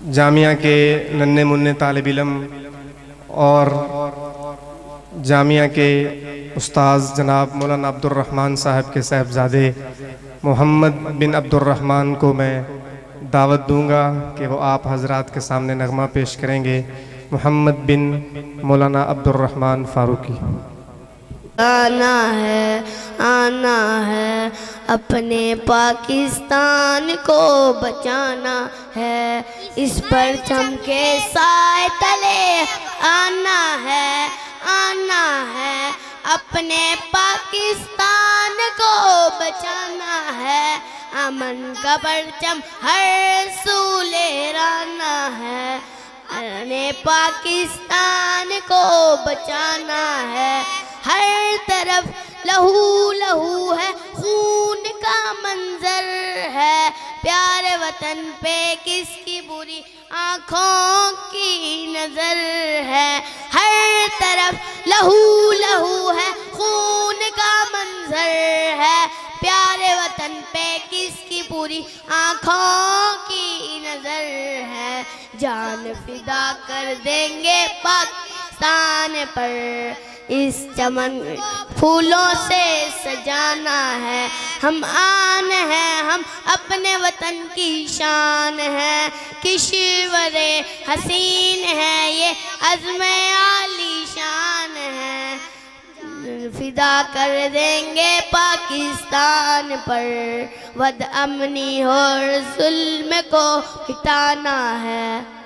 जामिया के नन्हे मुन्ने तालिब इल्म और जामिया के उस्ताद जनाब मौलाना अब्दुर्रहमान साहब के साहबजादे मोहम्मद बिन अब्दुर्रहमान को मैं दावत दूंगा कि वो आप हजरात के सामने नगमा पेश करेंगे। मोहम्मद बिन मौलाना अब्दुर्रहमान फ़ारूकी। आना है अपने पाकिस्तान को बचाना है, इस परचम के साए तले आना है अपने पाकिस्तान को बचाना है, अमन का परचम हर सू लहराना है, अपने पाकिस्तान को बचाना है। हर तरफ लहू लहू है, खून का मंजर है, प्यारे वतन पे किसकी बुरी आँखों की नजर है। हर तरफ लहू लहू है, खून का मंजर है, प्यारे वतन पे किसकी पूरी आँखों की नजर है। जान फिदा कर देंगे पाकिस्तान पर, इस चमन फूलों से सजाना है। हम आन हैं, हम अपने वतन की शान है, किश्वरे हसीन है, ये अज़्मे आली शान है। फिदा कर देंगे पाकिस्तान पर, वद अमनी और जुल्म को मिटाना है।